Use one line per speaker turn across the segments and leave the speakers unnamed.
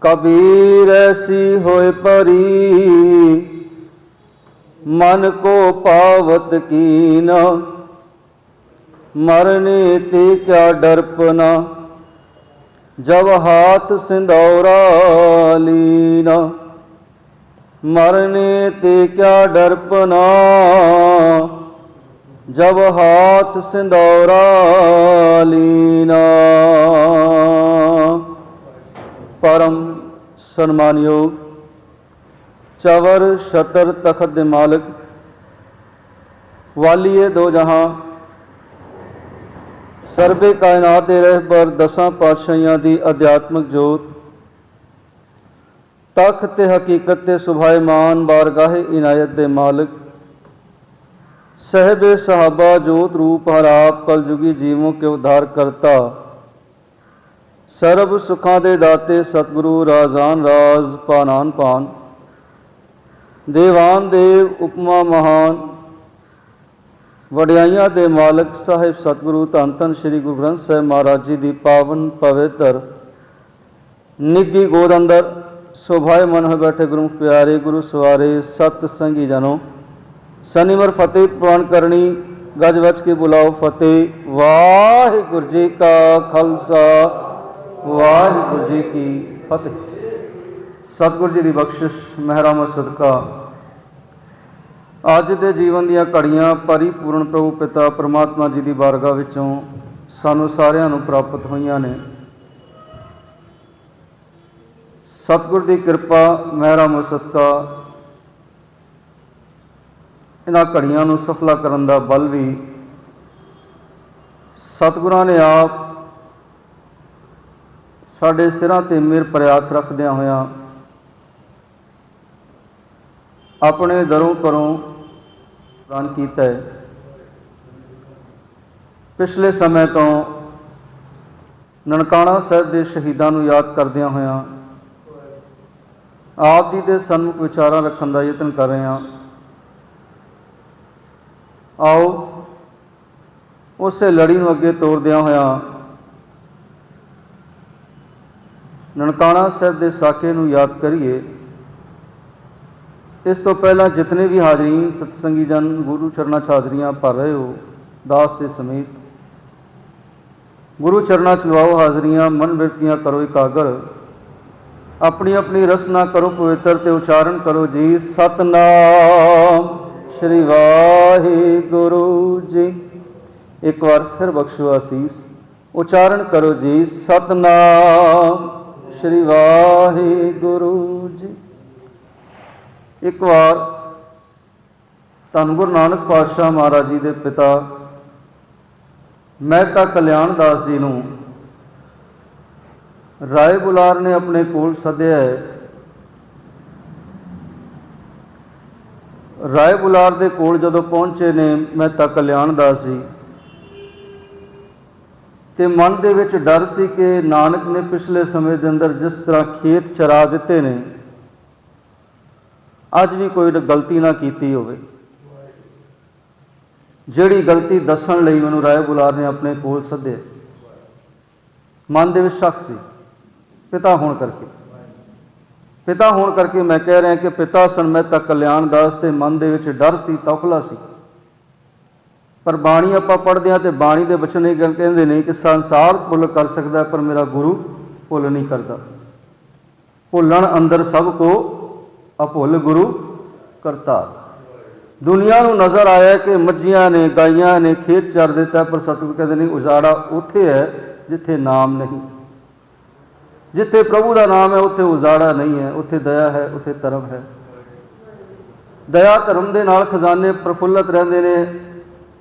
कबीर ऐसी होए परी, मन को पावत कीना। मरने ते क्या डरपना, जब हाथ सिंदौरा लीना। मरने ते क्या डरपना, जब हाथ सिंदौरा लीना। परम सन्मानयोग चवर छतर तखत दे मालिक, वालिए दो जहां, सर्वे कायनात दे रहबर, दसां पातशाहियां दी अध्यात्मक जोत, तख्त ते हकीकत ते सुभाएमान बारगाहे इनायत दे मालिक, सहबे सहाबा जोत रूप हराप, कलयुगी जीवों के उद्धार करता, सर्व सुखां दे दाते सतगुरु राजान राज पानान पान, देवान देव उपमा महान, वड्याइयां दे मालिक साहिब सतगुरु धन धन श्री गुरु ग्रंथ साहिब महाराज जी की पावन पवित्र निगी गोद अंदर शोभाए मन हो बैठे गुरुमुख प्यारे गुरु सवारे सतसंगी जनों, शनिवार फतेह प्रवान करनी, गज वज के बुलाओ फतेह। वाहिगुरु जी का खालसा, वाहिगुरु जी की फतेह। सतगुरु जी की बख्शिश महरामा सदका अज दे जीवन दीयां घड़ियां परिपूर्ण प्रभु पिता परमात्मा जी की बारगाह विचों सानू सारियां नू प्राप्त होईयां ने। सतगुर की कृपा महरामा सदका इन्हां घड़ियां नू सफला करन दा बल भी सतगुरां ने आप साडे सिरां ते मेहर प्रयात रखदियां होयां अपने दरों घरों प्रदान कीता है। पिछले समय तो ननकाणा साहिब के शहीदां नूं याद करदियां होयां आप जी के सन्मुख विचारां रखण दा यतन कर रहे हैं। आओ उस लड़ी नूं अगे तोरदियां होयां ननकाणा साहिब के साके नूं याद करिए। इस तो पहला जितने भी हाजरीन सतसंगी जन गुरु चरणा च हाजरियां भर रहे हो, दास के समेत गुरु चरणा च लवाओ हाजरियां, मन बिरतियां करो एकागर, अपनी अपनी रसना करो पवित्र ते उच्चारण करो जी सतनाम श्री वाहिगुरु जी। एक बार फिर बख्शो आसीस, उच्चारण करो जी सतनाम श्री वाहिगुरु जी। एक बार धन गुरु नानक पातशाह महाराज जी के पिता मेहता कल्याण दास जी नूं राय बुलार ने अपने कोल सद्या है। राय बुलार दे कोल जदों पहुंचे ने मेहता कल्याण दास जी ते मन दे विच डर सी कि नानक ने पिछले समय के अंदर जिस तरह खेत चरा दिते ने अज भी कोई गलती ना कीती होवे। जिहड़ी गलती दस्सण लई मैनूं राय बुलार ने अपने कोल सद्दे, मन दे विच शक सी पिता होण करके। पिता होण करके मैं कह रहा कि पिता सन मेहता कल्याण दास ते मन दे विच डर सी, तौखला सी। पर बाणी आपां पढ़दे हां ते बाणी दे वचन ये कहंदे ने कि संसार भुल कर सकदा पर मेरा गुरु भुल नहीं करता। भुलण अंदर सब को अभुल गुरु करता। दुनिया नूं नज़र आया कि मज्जियां ने गाइयां ने खेत चर दिता, पर सतगुर कहते नहीं उजाड़ा उत्थे है जिथे नाम नहीं। जिथे प्रभु का नाम है उत्थे उजाड़ा नहीं है, उत्थे दया है, उत्थे धर्म है। दया धर्म के नाल खजाने प्रफुल्लत रहंदे ने,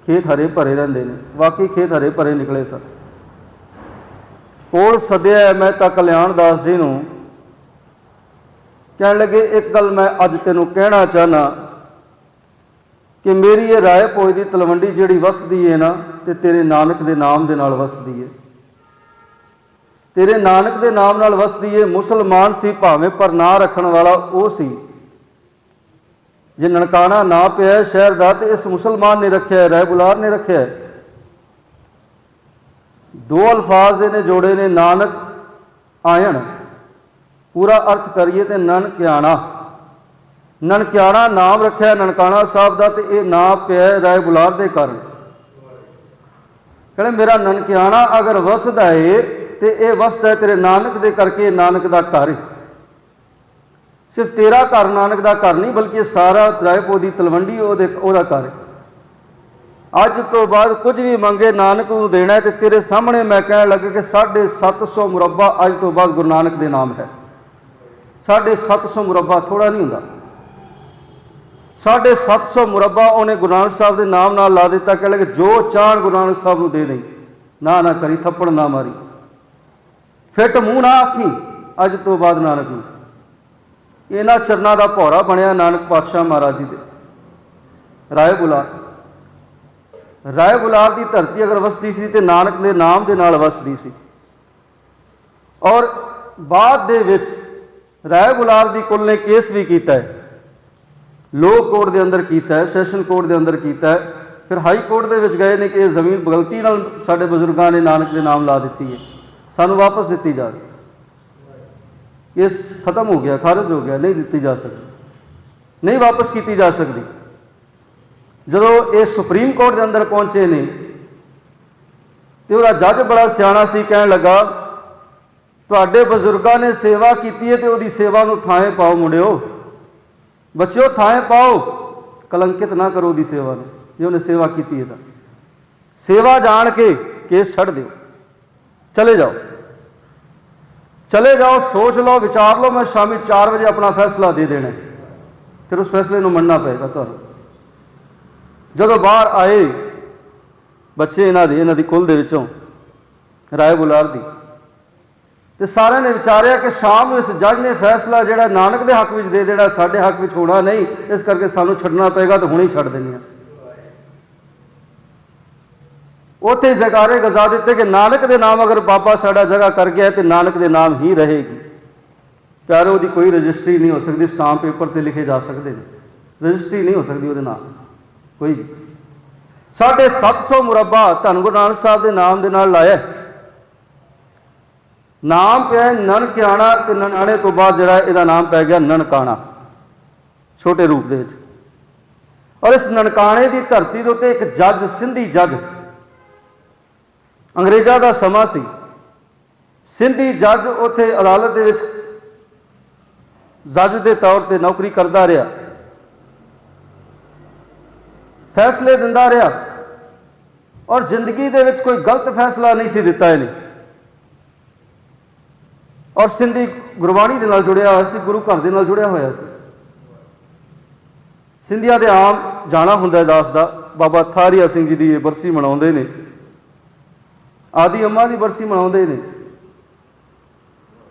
खेत हरे भरे रहंदे ने। वाकई खेत हरे भरे निकले सन। कोल सद्या मेहता कल्याण दास जी नूं, कहण लगे एक गल मैं अज तैनूं कहना चाहना कि मेरी ये राय भोज की तलवंडी जिहड़ी वसदी है ना, ते तेरे नानक दे नाम दे नाल वसदी है। तेरे नानक दे नाम नाल वसदी है। मुसलमान सी भावें पर ना रखण वाला वो सी। जे ननकाणा ना पिया शहर का तो इस मुसलमान ने रखिया, राय बुलार ने रखिया। दो अल्फाज इन्हें जोड़े ने नानक आयन। पूरा अर्थ करिए तो ननकियाणा, ननकियाणा नाम रखा ननकाणा साहब का, तो यह नाम पिया राय बुलार के कारण। कहते मेरा ननकियाणा अगर वसदा है तो यह वसदा है तेरे नानक दे करके, नानक का घर। सिर्फ तेरा घर नानक का घर नहीं, बल्कि सारा रायपुर की तलवंडी ओहदा घर है। अज तो बाद कुछ भी मंगे नानक को देना है, तो तेरे सामने मैं कह लगे कि 750 मुरब्बा अज तो बाद गुरु नानक के नाम है। 750 मुरब्बा थोड़ा नहीं होंदा। 750 मुरब्बा उन्हें गुरु नानक साहब के नाम नाल ला दिता। कह लगे जो चाहन गुरु नानक साहब को दे दें, ना करी, थप्पड़ ना मारी, फिट मूँह ना आखी अज तो बाद नानक नूं। इन्हां चरनां दा भौरा बनिया नानक पातशाह महाराज जी दे। राय बुलार की धरती अगर वसदी सी तो नानक के नाम के नाल वसदी सी। और बाद दे विच राय बुलार की कुल ने केस भी किया है, लोक कोर्ट के अंदर किया है, सैशन कोर्ट के अंदर किया है, फिर हाई कोर्ट के विच गए ने कि जमीन गलती नाल साडे बजुर्गों ने नानक के नाम ला दी है, सानू वापस दी जा रही। केस खत्म हो गया, खारिज हो गया, नहीं दी जा सकती, नहीं वापस की जा सकती। जदों ये सुप्रीम कोर्ट के अंदर पहुंचे ने तो वह जज बड़ा सियाणा सी, कह लगा तुहाडे बजुर्गों ने सेवा की है तो वही सेवा नूं थाए पाओ, मुंडिओ बच्चों थाए पाओ, कलंकित ना करो दी सेवा ने, जो उन्हें सेवा की है। तो सेवा जान के केस छड़ दो, चले जाओ, चले जाओ, सोच लो, विचार लो, मैं शामी 4 बजे अपना फैसला दे देना, फिर उस फैसले को मनना पेगा। तो जदों बाहर आए बच्चे इन्हों की कुल दे विचों राय बुलार दी, तो सारे ने विचारिया कि शाम इस जज ने फैसला जिहड़ा नानक के हक में दे देना, साडे हक में होना नहीं, इस करके सानू छड्डना पेगा, तो हुणे ही छड्ड देने। उत्थे जयकारे गजा दिते कि नानक के नाम अगर बाबा साडा जगह कर गया है तो नानक के नाम ही रहेगी। प्यारे उसकी कोई रजिस्ट्री नहीं हो सकती, स्टांप पेपर पर लिखे जा सकते हैं, रजिस्ट्री नहीं हो सकती वो नाम कोई भी। 750 मुरब्बा धन गुरु नानक साहब के नाम के नाल लाया, नाम पिया ननकियाणा, ते ननाणे तो बाद जिहड़ा इहदा नाम पै गया ननकाणा छोटे रूप दे विच। और इस ननकाणे की धरती के उत्ते एक जज, सिंधी जज, अंग्रेज़ां दा समा सी, सिंधी जज उत्थे अदालत दे विच जज के तौर पर नौकरी करता रहा, फैसले दिंदा रहा, और जिंदगी दे विच कोई गलत फैसला नहीं सी दिता इन्हें। और सिंधी गुरबाणी दे नाल जुड़िया हुआ सी, गुरु घर दे नाल जुड़िया होया सी। सिंधिया दे आम जाना हुंदा दास दा, बाबा थारिया सिंह जी की बरसी मनाउंदे ने, आदि अम्मा की बरसी मनाउंदे ने,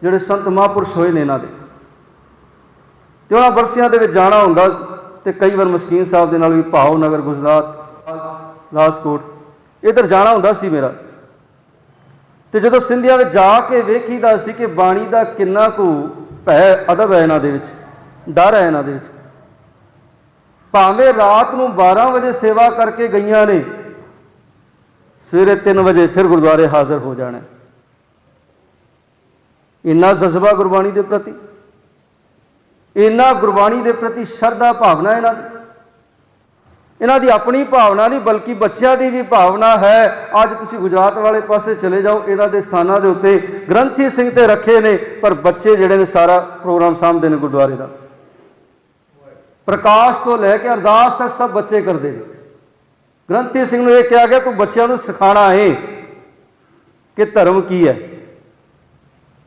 जिहड़े संत महापुरुष होए ने इन्हां दे, ते उन्हां बरसियां दे विच जाना हुंदा। ते कई बार मस्कीन साहब के नाल भी भावनगर, गुजरात, राजकोट इधर जाना हुंदा सी मेरा। तो जो सिंधिया में जाके वेखीदा सी कि बाणी का किन्ना कु भै अदब है इन्हां दे विच, डर है इन्हां दे विच। भावें रात नूं 12 बजे सेवा करके गईयां ने, सवेरे 3 बजे फिर गुरुद्वारे हाजिर हो जाना। इन्ना जज्बा गुरबाणी के प्रति, इन्ना गुरबाणी के प्रति श्रद्धा भावना इन्हां दी अपनी भावना नहीं, बल्कि बच्चों की भी भावना है। अज तुसीं गुजरात वाले पासे चले जाओ, इन्हां दे स्थानां दे उत्ते ग्रंथी सिंह ते रखे ने, पर बच्चे जिहड़े ने सारा प्रोग्राम सामभदे ने गुरुद्वारे का। प्रकाश तो लैके अरदास तक सब बच्चे करते हैं। ग्रंथी सिंह नूं यह कहा गया तू बच्चों को सिखाना है कि धर्म की है,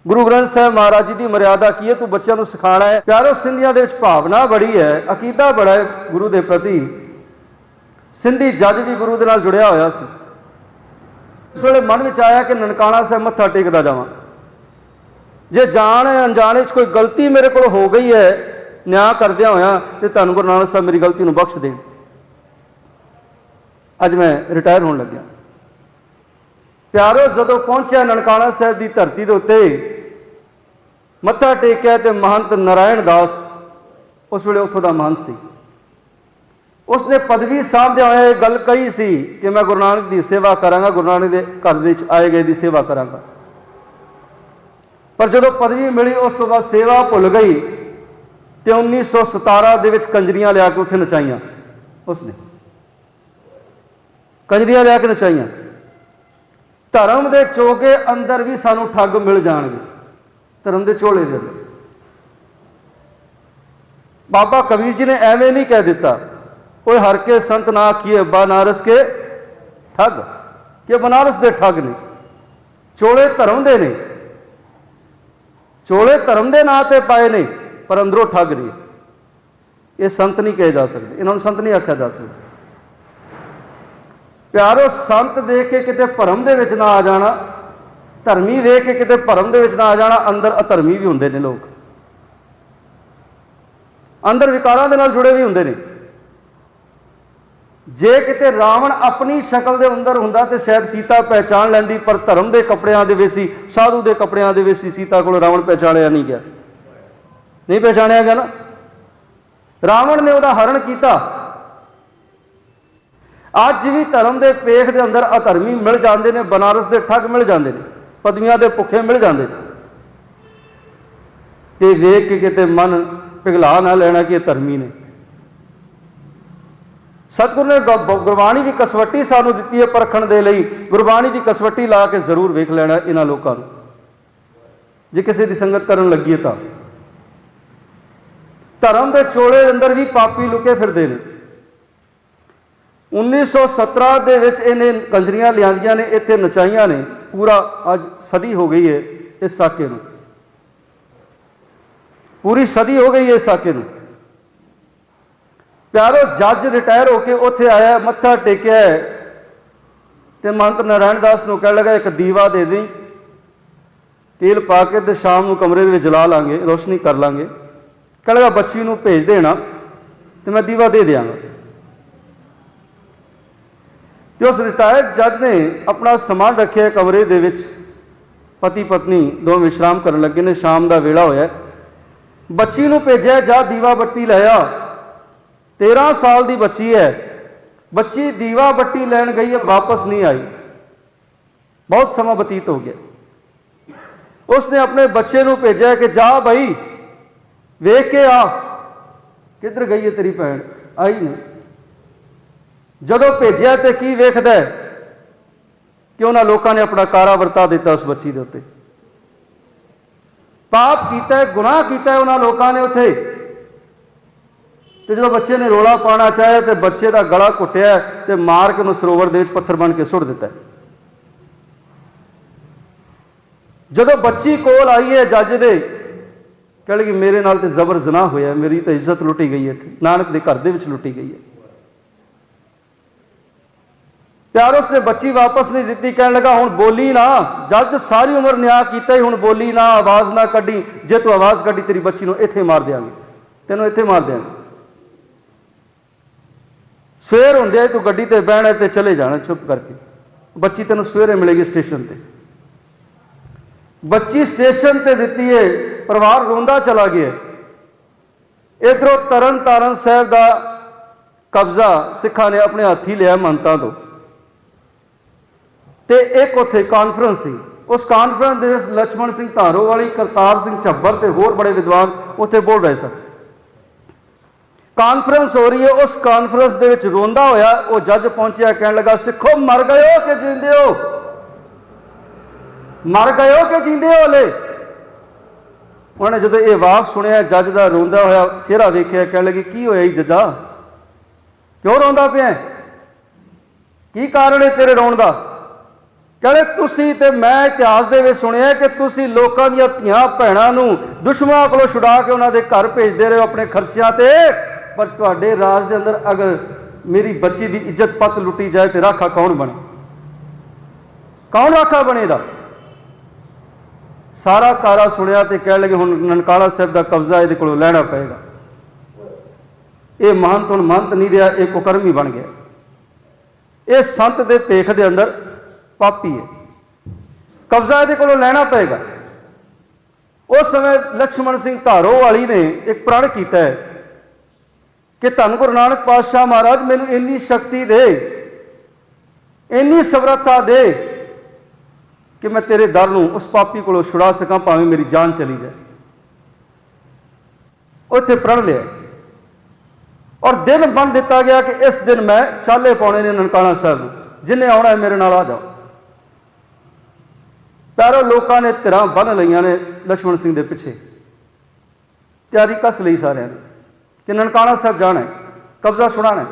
गुरु ग्रंथ साहब महाराज जी की मर्यादा की है, तू बच्चों को सिखाना है। प्यारो सिंधिया दे विच भावना बड़ी है, अकीदा बड़ा है गुरु के प्रति। सिंधी जज भी गुरु के नाल जुड़िया होया सी। इस वेले मन में आया कि ननकाणा साहब मत्था टेकदा जावां, जे जान अनजाने कोई गलती मेरे को हो गई है न्याय करदिया होया, तो धन गुरु नानक साहब मेरी गलती नूं बख्श देण। अज मैं रिटायर होने लग्या। प्यारो जदों पहुंचा ननकाणा साहब की धरती के उत्ते मत्था टेकिया, तो महंत नारायण दास उस वेले उत्थों का महंत सी, उसने पदवी सामभदे होए एक गल कही सी कि मैं गुरु नानक की सेवा करांगा, गुरु नानक के घर आए गए की सेवा करांगा। पर जो पदवी मिली उस तो बाद सेवा भुल गई तो 1917 ਦੇ ਵਿੱਚ कंजरियां लिया के उत्थे नचाइयां। उसने कंजरियां लिया के नचाइयां। धर्म के चोगे अंदर भी सानू ठग मिल जाएंगे, धर्म के झोले के अंदर। बाबा कबीर जी ने एवं नहीं कह दिता, कोई हर के संत ना आखिए बनारस के ठग, कि बनारस के ठग ने, चोले धर्म दे ने, चोले धर्म के नां ते पाए ने, पर अंदरों ठग नहीं। ये संत नहीं कहे जा सकते, इन्होंने संत नहीं आख्या जा सकता। प्यारो, संत देख के किते भरम दे विच ना आ जाना, धर्मी देख के किते भरम दे विच ना आ जाना, अंदर अधर्मी भी हुंदे ने लोग, अंदर विकारां दे नाल जुड़े भी हुंदे ने। जे किते रावण अपनी शक्ल दे अंदर हुंदा ते शायद सीता पहचान लैंदी, पर धर्म दे कपड़ियां दे विच सी, साधु दे कपड़ियां दे विच सी, सीता कोल रावण पहचानिया नहीं गया, नहीं पहचानिया गया ना। रावण ने उहदा हरण किया। अज भी धर्म के पेख के अंदर अधर्मी मिल जाते हैं, बनारस के ठग मिल जाते हैं, पदवियां के भुखे मिल जाते हैं। तो वेख के किते मन पिघला ना लेना कि धर्मी ने। सतगुरु ने गुरबाणी की कसवटी सानू दिती है परखण दे लई, गुरबाणी की कसवटी ला के जरूर वेख लेना इन्हां लोकां नूं, जे किसी की संगत करन लगी तो। धर्म के चोले अंदर भी पापी लुके फिरदे ने। 1917 ਦੇ ਵਿੱਚ ਇਹਨੇ ਕੰਜਰੀਆਂ ਲਿਆਂਦੀਆਂ ਨੇ, ਇੱਥੇ ਨਚਾਈਆਂ ਨੇ। पूरा ਅੱਜ सदी हो गई है इस साके ਨੂੰ, पूरी सदी हो गई है इस साके ਨੂੰ। प्यारो, जज रिटायर होके उत्थे आया, मत्था टेकिया है, तो महंत नारायण दास नूं कह लगा एक दीवा दे दी, तेल पा के ते शाम नूं कमरे में जला लांगे, रोशनी कर लांगे। कह लगा बच्ची नूं भेज देना तो मैं दीवा दे देंगा। तो उस रिटायर्ड जज ने अपना समान रखे कमरे दे विच, पति पत्नी दो विश्राम करन लगे ने, शाम का वेला होया, बच्ची नूं भेजा जा दीवा बत्ती लै आ। 13 साल की बच्ची है, बच्ची दीवा बत्ती लैन गई है, वापस नहीं आई। बहुत समा बतीत हो गया। उसने अपने बच्चे नूं भेजा कि जा बई वेख के आ, किधर गई है तेरी भैन, आई नहीं। जदों भेजिया तो की वेखदा है कि उन्होंने लोगों ने अपना कारा वरता दिता उस बच्ची के उत्ते। पाप किया है, गुनाह किया है उन्होंने लोगों ने उत्थे। तो जो बच्चे ने रोला पाना चाहे तो बच्चे का गला घुटिया तो मार के उन्होंने सरोवर दे विच पत्थर बन के सुट दिता है। जदों बच्ची कोल आई है जज दे, कह लगी मेरे नाल ते जबर जना होया, मेरी तो इज्जत लुटी गई है, नानक दे घर दे विच लुटी गई है। प्यार, उसने बच्ची वापस नहीं दी। कह लगा हुण बोली ना, जज सारी उम्र न्याय किया, हुण बोली ना, आवाज़ ना कढ़ी, जे तू आवाज़ कढ़ी तेरी बच्ची नूं इत्थे मार देंगे, तेनों इत्थे मार देंगे। सवेर होंदे तू गड्डी ते बहना ते चले जाना चुप करके, बच्ची तेनों सवेरे मिलेगी स्टेशन ते। बच्ची स्टेशन ते दिती है, परिवार रोंदा चला गया। इधरों तरन तारण साहब का कब्जा सिखा ने अपने हाथी लिया महंतां तो, ते एक उत्थे कॉन्फ्रेंस सी, उस कॉन्फ्रेंस दे विच लक्ष्मण सिंह धारोवाली, करतार सिंह झब्बर ते होर बड़े विद्वान उत्थे बोल रहे सन। कॉन्फ्रेंस हो रही है, उस कॉन्फ्रेंस दे विच रोंदा होया वो जज पहुंचा, कहने लगा सिखो मर गए हो कि जींदे हो, मर गए हो कि जींदे हो ले। उन्होंने जो ये वाक सुनिया, जज का रोंदा होया चेहरा वेख्या, कह लगी की होया जजा, क्यों रोंदा पिया, की कारण है तेरे रोण का। कहते तुसी ते मैं इतिहास दे विच सुनिया कि तुसी लोकां दीयां धीआं भैणां नूं दुश्मनां कोलों छुड़ा के उन्हां दे घर भेजदे रहे हो अपने खर्चियां ते, पर तुहाडे राज दे अंदर अगर मेरी बच्ची दी इज्जत पत लुटी जाए तो राखा कौन बने, कौन राखा बनेगा। सारा कारा सुनिया तो कह लगे हुण ननकाणा साहिब का कब्जा इहदे कोलों लैना पएगा। ये महंत हुण महंत नहीं रहा, एक कुकर्मी बन गया। ये संत दे भेख दे अंदर पापी है, कब्जा इहदे कोलों लैना पएगा। उस समय लक्ष्मण सिंह धारोवाली ने एक प्रण किया है कि धन गुरु नानक पातशाह महाराज मैनूं इन्नी शक्ति दे, इन्नी समर्था दे कि मैं तेरे दर नूं उस पापी कोलों छुड़ा सकां भावें मेरी जान चली जाए। उत्थे प्रण लिया और दिन बन दिता गया कि इस दिन मैं चाले पाने ने ननकाना साहब नूं, जिन्हें आना है मेरे नाल आ जाओ। पैरों लोगों ने धिरां बन लईआं ने लक्ष्मण सिंह दे पिछे, तैयारी कस लई सारिਆਂ ने कि ननकाना साहब जाना है, कब्जा छुड़ाना है।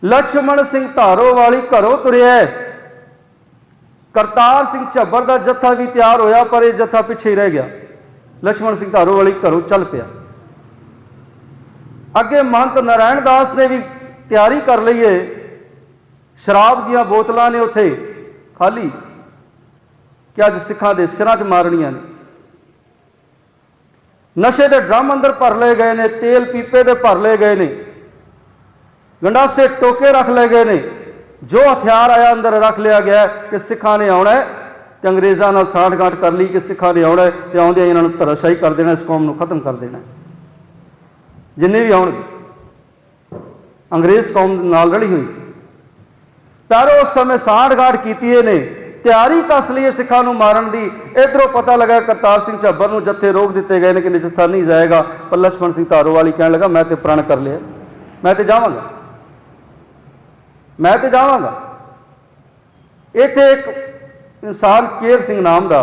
लक्ष्मण सिंह धारोवाली घरों तुरिया है, करतार सिंह झब्बर का जत्था भी तैयार होया पर यह जत्था पिछे ही रह गया। लक्ष्मण सिंह धारोवाली घरों चल पिया। अगे महंत नारायण दास ने भी तैयारी कर ली है, शराब दी बोतलां ने उत्थे खाली कि अज सिखां दे सिरां च मारनियां ने। नशे के ड्रम अंदर भर ले गए ने, तेल पीपे दे भर ले गए ने, गंडासे टोके रख ले गए ने। जो हथियार आया अंदर रख लिया गया कि सिखां ने आना है तो अंग्रेज़ों नाल साठ गांठ कर ली कि सिखां ने आना है तो आउंदे इन्हां नूं धराशाही कर देना, इस कौम नूं खत्म कर देना। जिन्ने भी आउणगे अंग्रेज़ कौम नाल रली हुई सी। प्यारो उस समय साठ गांठ कीती ने, तैयारी कस ली सिखां नूं मारन दी। इधरों पता लगा करतार सिंह झब्बर नूं जत्थे रोक दिते गए ने कि जत्था नहीं जाएगा, पर लक्ष्मण सिंह धारोवाली कहण लगा मैं तो प्रण कर लिया, मैं तो जावांगा, मैं तो जावांगा। इत्थे एक इंसान केर सिंह नाम का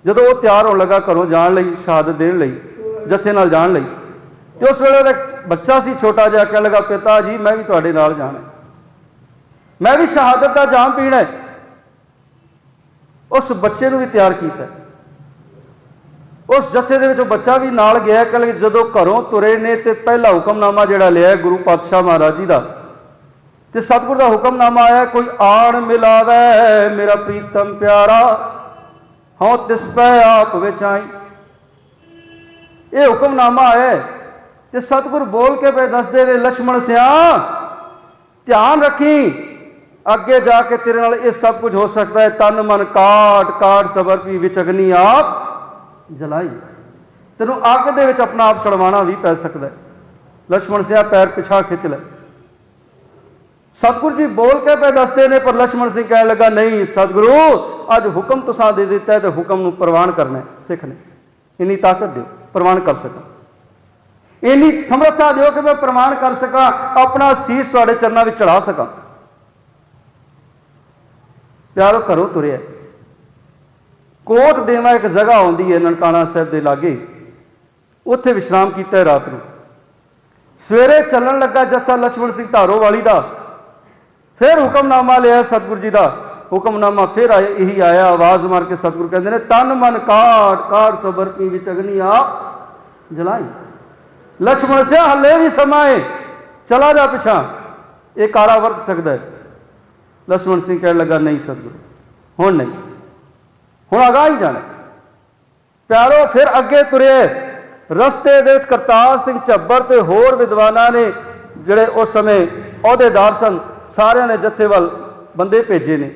जदों वो तैयार होने लगा घरों जाण लई, शहादत देण लई, जत्थे नाल जाण लई, तो उस वेले एक बच्चा सी छोटा जिहा कह लगा पिता जी मैं भी तुहाडे नाल जाना है, मैं भी शहादत का जाम पीना है। उस बच्चे नूं भी तैयार किया। उस जत्थे दे विच बच्चा भी नाल गया। कल जदों घरों तुरे ने तो पहला हुक्मनामा जिहड़ा लिया गुरु पातशाह महाराज जी का, तो सतगुर का हुक्मनामा आया, कोई आण मिलावै मेरा प्रीतम प्यारा, हाँ तिस पै आप विच आई। ये हुक्मनामा आया तो सतगुर बोल के पे दसदे ने लक्ष्मण सिया ध्यान रखी, अगे जाके तेरे नाल ये सब कुछ हो सकता है। तन मन काट काट सबर पी विच अग्नि आप जलाई, तेनों अग दे विच अपना आप छड़वाना भी पै सकता है। लक्ष्मण सिया पैर पिछा खिंच ले। सतगुरु जी बोल के पे दसते ने, पर लक्ष्मण सिंह कह लगा नहीं सतगुरु अज हुक्म तुसां दे दिता है तो हुक्म नूं प्रवान करना है। सिख ने इन्नी ताकत दो प्रवान कर सका, इन्नी समर्था दो कि मैं प्रमाण कर सका, अपना सीस तुहाडे चरनां विच चढ़ा सका। प्यारो घरों तुरिया, कोट देवा एक जगह आउंदी है ननकाना साहब के लागे, उत्थे विश्राम किया रात नूं। सवेरे चलन लगा जत्था लक्ष्मण सिंह धारोवाली का, फिर हुक्मनामा लिया सतगुरु जी का। हुक्मनामा फिर आया, यही आया, आवाज मार के सतगुरु कहते हैं तन मन काट काट सबर की विच अग्नि आप जलाई। लक्ष्मण से हले भी समाए, चला जा पिछा, ये कारा वरत सकता है। लक्ष्मण सिंह कह लगा नहीं सतगुरु हुण नहीं, हुण अगाह ही जाना। प्यारो फिर अगे तुरे, रस्ते दे विच करतार सिंह झब्बर ते होर विद्वानां ने जिहड़े उस समय अहुदेदार सन, सारियां ने जत्थे वल बंदे भेजे ने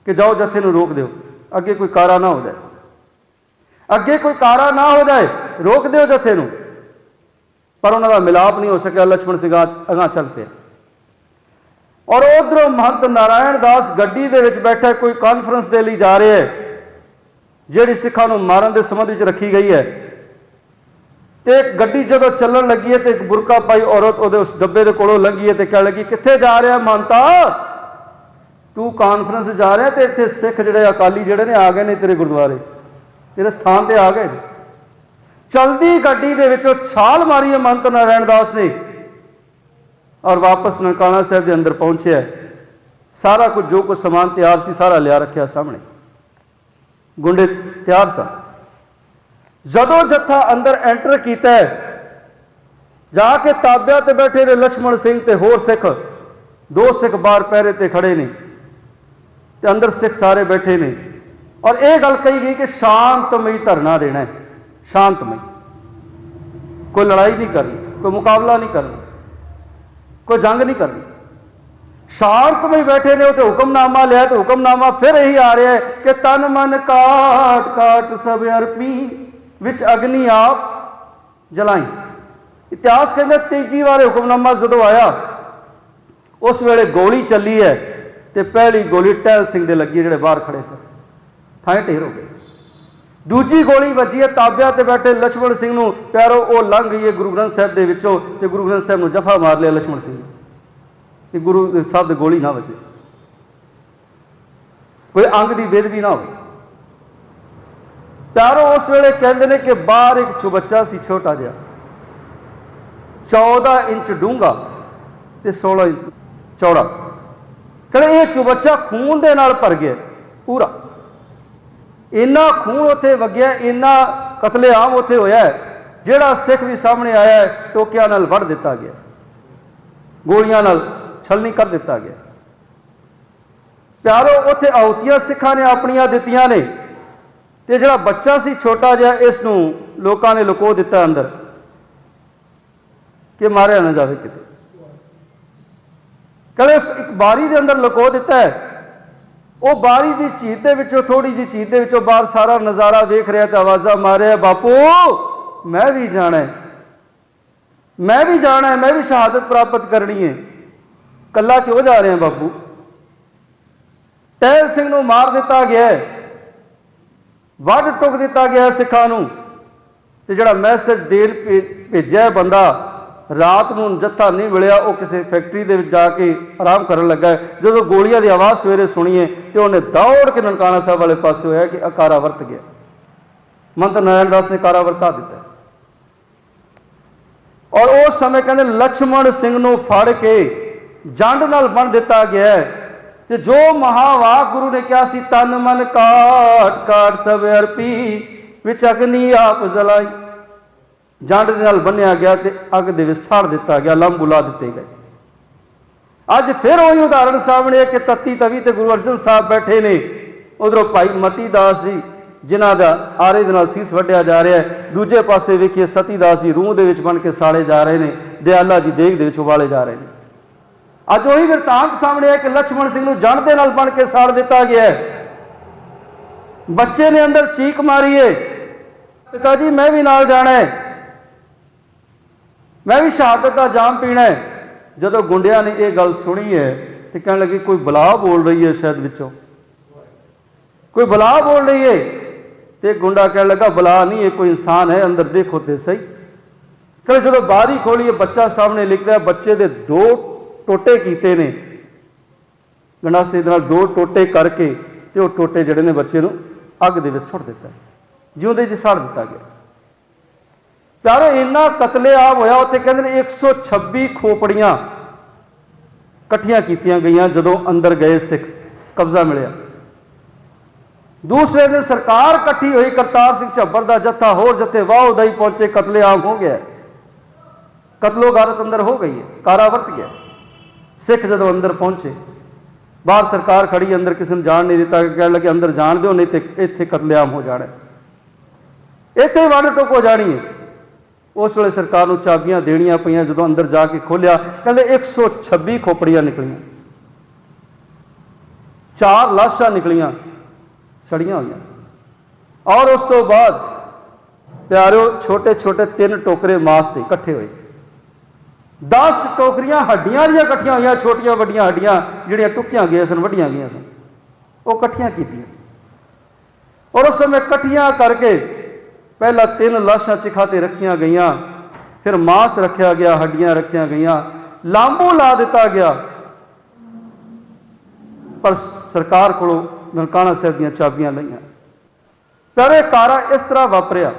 कि जाओ जत्थे नूं रोक दिओ, अगे कोई कारा ना हो जाए, अगे कोई कारा ना हो जाए, रोक दिओ जत्थे नूं। पर उन्हां दा मिलाप नहीं हो सकिया। लक्ष्मण सिंह अगां चल पिया और उधरों महंत नारायण दास गड्डी दे विच बैठा कोई कॉन्फ्रेंस दे लई जा रहे हैं जिहड़ी सिखां नूं मारन दे संबंध विच रखी गई है। ते गड्डी जदों चलण लगी है तो एक बुरका पाई औरत उहदे उस डब्बे दे कोलों लंघी है तो कह लगी कित्थे जा रहा महंता, तू कॉन्फ्रेंस जा रहा तो इत्थे सिख जिहड़े अकाली जिहड़े ने आ गए ने तेरे गुरुद्वारे, तेरे स्थान ते आ गए। चलदी गड्डी दे विचों छाल मारी है महंत नारायण दास ने और वापस ननकाना साहब के अंदर पहुंचे। सारा कुछ जो कुछ समान तैयार सी सारा लिया रखा सामने, गुंडे तैयार सन। जदों जत्था अंदर एंटर किया जाके ताबिया ते बैठे ने लक्ष्मण सिंह ते होर सिख, दो सिख बाहर पहरे ते खड़े ने ते अंदर सिख सारे बैठे ने। और यह गल कही गई कि शांतमई धरना देना है, शांतमई, कोई लड़ाई नहीं करनी, कोई मुकाबला नहीं करना, कोई जंग नहीं करनी, शांतमई बैठे ने। तो हुक्मनामा लिया तो हुक्मनामा फिर यही आ रहा है कि तन मन काट काट सब अर्पी विच अग्नि आप जलाई। इतिहास कहते तेजी वाले हुक्मनामा जदों आया उस वेले गोली चली है तो पहली गोली टहल सिंह दे लगी जिहड़े बाहर खड़े सन। ਥਾਂ ਢੇਰ ਹੋ ਗਏ। ਦੂਜੀ ਗੋਲੀ ਵੱਜੀ ਹੈ ਤਾਬਿਆਂ ਤੇ ਬੈਠੇ ਲਛਮਣ ਸਿੰਘ ਨੂੰ, ਪਿਆਰੋ ਉਹ ਲੰਘ ਗਈ ਹੈ ਗੁਰੂ ਗ੍ਰੰਥ ਸਾਹਿਬ ਦੇ ਵਿੱਚੋਂ, ਤੇ ਗੁਰੂ ਗ੍ਰੰਥ ਸਾਹਿਬ ਨੂੰ ਜਫਾ ਮਾਰ ਲਿਆ ਲਛਮਣ ਸਿੰਘ ਨੇ ਕਿ ਗੁਰੂ ਸਾਹਿਬ ਦੀ ਗੋਲੀ ਨਾ ਵੱਜੇ, ਕੋਈ ਅੰਗ ਦੀ ਬੇਦਬੀ ਨਾ ਹੋਵੇ। ਪਿਆਰੋ ਉਸ ਵੇਲੇ ਕਹਿੰਦੇ ਨੇ ਕਿ ਬਾਹਰ ਇੱਕ ਚੁਬੱਚਾ ਸੀ ਛੋਟਾ ਜਿਹਾ, 14 ਇੰਚ ਡੂੰਘਾ ਤੇ 16 ਇੰਚ ਚੌੜਾ। ਕਹਿੰਦੇ ਇਹ ਚੁਬੱਚਾ ਖੂਨ ਦੇ ਨਾਲ ਭਰ ਗਿਆ ਪੂਰਾ, ਇੰਨਾ ਖੂਨ ਉੱਥੇ ਵਗਿਆ, ਇੰਨਾ ਕਤਲੇਆਮ ਉੱਥੇ ਹੋਇਆ ਹੈ। ਜਿਹੜਾ ਸਿੱਖ ਵੀ ਸਾਹਮਣੇ ਆਇਆ ਹੈ ਟੋਕਿਆਂ ਨਾਲ ਵੱਢ ਦਿੱਤਾ ਗਿਆ, ਗੋਲੀਆਂ ਨਾਲ ਛਲਣੀ ਕਰ ਦਿੱਤਾ ਗਿਆ। ਪਿਆਰੋ ਉੱਥੇ ਆਹੁਤੀਆਂ ਸਿੱਖਾਂ ਨੇ ਆਪਣੀਆਂ ਦਿੱਤੀਆਂ ਨੇ, ਤੇ ਜਿਹੜਾ ਬੱਚਾ ਸੀ ਛੋਟਾ ਜਿਹਾ ਇਸ ਨੂੰ ਲੋਕਾਂ ਨੇ ਲੁਕੋ ਦਿੱਤਾ ਅੰਦਰ ਕਿ ਮਾਰਿਆ ਨਾ ਜਾਵੇ ਕਿਤੇ। ਕਹਿੰਦੇ ਇੱਕ ਬਾਰੀ ਦੇ ਅੰਦਰ ਲੁਕੋ ਦਿੱਤਾ ਹੈ। ਉਹ ਬਾਰੀ ਦੀ ਝੀਤ ਦੇ ਵਿੱਚੋਂ, ਥੋੜੀ ਜਿਹੀ ਝੀਤ ਦੇ ਵਿੱਚੋਂ ਬਾਹਰ ਸਾਰਾ ਨਜ਼ਾਰਾ ਵੇਖ ਰਿਹਾ ਤੇ ਆਵਾਜ਼ਾਂ ਮਾਰਿਆ, ਬਾਪੂ ਮੈਂ ਵੀ ਜਾਣਾ ਹੈ, ਮੈਂ ਵੀ ਜਾਣਾ ਹੈ, ਮੈਂ ਵੀ ਸ਼ਹਾਦਤ ਪ੍ਰਾਪਤ ਕਰਨੀ ਹੈ। ਕੱਲਾ ਕਿਉਂ ਜਾ ਰਿਹਾ ਬਾਪੂ? ਟਹਿਲ ਸਿੰਘ ਨੂੰ ਮਾਰ ਦਿੱਤਾ ਗਿਆ, ਵੱਢ ਟੁੱਕ ਦਿੱਤਾ ਗਿਆ ਸਿੱਖਾਂ ਨੂੰ, ਤੇ ਜਿਹੜਾ ਮੈਸੇਜ ਦੇਣ ਭੇਜਿਆ ਬੰਦਾ, ਰਾਤ ਨੂੰ ਜੱਥਾ ਨਹੀਂ ਮਿਲਿਆ, ਉਹ ਕਿਸੇ ਫੈਕਟਰੀ ਦੇ ਵਿੱਚ ਜਾ ਕੇ ਆਰਾਮ ਕਰਨ ਲੱਗਾ। ਜਦੋਂ ਗੋਲੀਆਂ ਦੀ ਆਵਾਜ਼ ਸਵੇਰੇ ਸੁਣੀਏ ਤੇ ਉਹਨੇ ਦੌੜ ਕੇ ਨਨਕਾਣਾ ਸਾਹਿਬ ਵਾਲੇ ਪਾਸੇ ਹੋਇਆ ਕਿ ਕਾਰਾ ਵਰਤ ਗਿਆ। ਮੰਤ ਨਾਰਾਇਣ ਦਾਸ ਨੇ ਕਾਰਾ ਵਰਤਾ ਦਿੱਤਾ। ਔਰ ਉਸ ਸਮੇਂ ਕਹਿੰਦੇ ਲਛਮਣ ਸਿੰਘ ਨੂੰ ਫੜ ਕੇ ਜੰਡ ਨਾਲ ਬੰਨ ਦਿੱਤਾ ਗਿਆ, ਤੇ ਜੋ ਮਹਾਵਾਕ ਗੁਰੂ ਨੇ ਕਿਹਾ ਸੀ, ਤਨ ਮਨ ਕਾਟ ਕਾਟ ਸਭ ਅਰਪੀ ਵਿੱਚ ਅਗਨੀ ਆਪ ਜਲਾਈ, ਜੰਡ ਦੇ ਨਾਲ ਬੰਨਿਆ ਗਿਆ ਤੇ ਅੱਗ ਦੇ ਵਿੱਚ ਸਾੜ ਦਿੱਤਾ ਗਿਆ, ਲੰਬ ਉਲਾ ਦਿੱਤੇ ਗਏ। ਅੱਜ ਫਿਰ ਉਹੀ ਉਦਾਹਰਣ ਸਾਹਮਣੇ ਹੈ ਕਿ ਤੱਤੀ ਤਵੀ ਤੇ ਗੁਰੂ ਅਰਜਨ ਸਾਹਿਬ ਬੈਠੇ ਨੇ, ਉਧਰੋਂ ਭਾਈ ਮਤੀ ਦਾਸ ਜੀ ਜਿਨ੍ਹਾਂ ਦਾ ਆਰੇ ਦੇ ਨਾਲ ਸੀਸ ਵੱਢਿਆ ਜਾ ਰਿਹਾ ਹੈ, ਦੂਜੇ ਪਾਸੇ ਵੇਖੀਏ ਸਤੀ ਦਾਸ ਜੀ ਰੂਹ ਦੇ ਵਿੱਚ ਬਣ ਕੇ ਸਾੜੇ ਜਾ ਰਹੇ ਨੇ, ਦਿਆਲਾ ਜੀ ਦੇਗ ਦੇ ਵਿੱਚ ਉਬਾਲੇ ਜਾ ਰਹੇ ਨੇ। ਅੱਜ ਉਹੀ ਬਿਰਤਾਂਤ ਸਾਹਮਣੇ ਹੈ ਕਿ ਲਛਮਣ ਸਿੰਘ ਨੂੰ ਜੰਡ ਦੇ ਨਾਲ ਬਣ ਕੇ ਸਾੜ ਦਿੱਤਾ ਗਿਆ ਹੈ। ਬੱਚੇ ਨੇ ਅੰਦਰ ਚੀਕ ਮਾਰੀ ਹੈ, ਪਿਤਾ ਜੀ ਮੈਂ ਵੀ ਨਾਲ ਜਾਣਾ ਹੈ, ਮੈਂ ਵੀ ਸ਼ਹਾਦਤ ਦਾ ਜਾਮ ਪੀਣਾ ਹੈ। ਜਦੋਂ ਗੁੰਡਿਆਂ ਨੇ ਇਹ ਗੱਲ ਸੁਣੀ ਹੈ ਤੇ ਕਹਿਣ ਲੱਗੇ ਕੋਈ ਬਲਾ ਬੋਲ ਰਹੀ ਹੈ, ਸ਼ਾਇਦ ਵਿੱਚੋਂ ਕੋਈ ਬਲਾ ਬੋਲ ਰਹੀ ਹੈ। ਤੇ ਗੁੰਡਾ ਕਹਿਣ ਲੱਗਾ ਬਲਾ ਨਹੀਂ, ਇਹ ਕੋਈ ਇਨਸਾਨ ਹੈ, ਅੰਦਰ ਦੇਖੋ ਤੇ ਸਹੀ। ਕਹਿੰਦੇ ਜਦੋਂ ਬਾਰੀ ਖੋਲੀ, ਬੱਚਾ ਸਾਹਮਣੇ ਲਿਖ ਰਿਹਾ, ਬੱਚੇ ਦੇ 2 ਟੋਟੇ ਕੀਤੇ ਨੇ ਗੰਡਾਸੇ ਦੇ ਨਾਲ, 2 ਟੋਟੇ ਕਰਕੇ ਤੇ ਉਹ ਟੋਟੇ ਜਿਹੜੇ ਨੇ ਬੱਚੇ ਨੂੰ ਅੱਗ ਦੇ ਵਿੱਚ ਸੁੱਟ ਦਿੱਤਾ, ਜਿਉਂਦੇ ਜੀ ਸਾੜ ਦਿੱਤਾ ਗਿਆ। ਪਿਆਰੋ ਇੰਨਾ ਕਤਲੇਆਮ ਹੋਇਆ ਉੱਥੇ। ਕਹਿੰਦੇ ਨੇ 126 ਖੋਪੜੀਆਂ ਇਕੱਠੀਆਂ ਕੀਤੀਆਂ ਗਈਆਂ ਜਦੋਂ ਅੰਦਰ ਗਏ ਸਿੱਖ, ਕਬਜ਼ਾ ਮਿਲਿਆ। ਦੂਸਰੇ ਦਿਨ ਸਰਕਾਰ ਇਕੱਠੀ ਹੋਈ, ਕਰਤਾਰ ਸਿੰਘ ਝੱਬਰ ਦਾ ਜੱਥਾ, ਹੋਰ ਜੱਥੇ ਵਾਹ ਉਦਾਈ ਪਹੁੰਚੇ, ਕਤਲੇਆਮ ਹੋ ਗਿਆ, ਕਤਲੋ ਗਾਰਤ ਅੰਦਰ ਹੋ ਗਈ ਹੈ, ਕਾਰਾ ਵਰਤ ਗਿਆ। ਸਿੱਖ ਜਦੋਂ ਅੰਦਰ ਪਹੁੰਚੇ, ਬਾਹਰ ਸਰਕਾਰ ਖੜੀ, ਅੰਦਰ ਕਿਸੇ ਨੂੰ ਜਾਣ ਨਹੀਂ ਦਿੱਤਾ, ਕਹਿਣ ਲੱਗੇ ਅੰਦਰ ਜਾਣ ਦਿਓ, ਨਹੀਂ ਤੇ ਇੱਥੇ ਕਤਲੇਆਮ ਹੋ ਜਾਣਾ, ਇੱਥੇ ਵੱਢ ਟੁੱਕ ਹੋ ਜਾਣੀ ਹੈ। ਉਸ ਵੇਲੇ ਸਰਕਾਰ ਨੂੰ ਚਾਬੀਆਂ ਦੇਣੀਆਂ ਪਈਆਂ। ਜਦੋਂ ਅੰਦਰ ਜਾ ਕੇ ਖੋਲਿਆ, ਕਹਿੰਦੇ 126 ਖੋਪੜੀਆਂ ਨਿਕਲੀਆਂ, 4 ਲਾਸ਼ਾਂ ਨਿਕਲੀਆਂ ਸੜੀਆਂ ਹੋਈਆਂ। ਔਰ ਉਸ ਤੋਂ ਬਾਅਦ ਪਿਆਰਿਓ ਛੋਟੇ ਛੋਟੇ 3 ਟੋਕਰੇ ਮਾਸ ਦੇ ਇਕੱਠੇ ਹੋਏ, 10 ਟੋਕਰੀਆਂ ਹੱਡੀਆਂ ਦੀਆਂ ਇਕੱਠੀਆਂ ਹੋਈਆਂ, ਛੋਟੀਆਂ ਵੱਡੀਆਂ ਹੱਡੀਆਂ ਜਿਹੜੀਆਂ ਟੁੱਕੀਆਂ ਗਈਆਂ ਸਨ, ਵੱਡੀਆਂ ਗਈਆਂ ਸਨ, ਉਹ ਇਕੱਠੀਆਂ ਕੀਤੀਆਂ। ਔਰ ਉਸ ਸਮੇਂ ਇਕੱਠੀਆਂ ਕਰਕੇ ਪਹਿਲਾਂ 3 ਲਾਸ਼ਾਂ ਚਿਖਾ ਤੇ ਰੱਖੀਆਂ ਗਈਆਂ, ਫਿਰ ਮਾਸ ਰੱਖਿਆ ਗਿਆ, ਹੱਡੀਆਂ ਰੱਖੀਆਂ ਗਈਆਂ, ਲਾਂਬੂ ਲਾ ਦਿੱਤਾ ਗਿਆ। ਪਰ ਸਰਕਾਰ ਕੋਲੋਂ ਨਨਕਾਣਾ ਸਾਹਿਬ ਦੀਆਂ ਚਾਬੀਆਂ ਲਈਆਂ। ਪਰ ਇਹ ਕਾਰਾ ਇਸ ਤਰ੍ਹਾਂ ਵਾਪਰਿਆ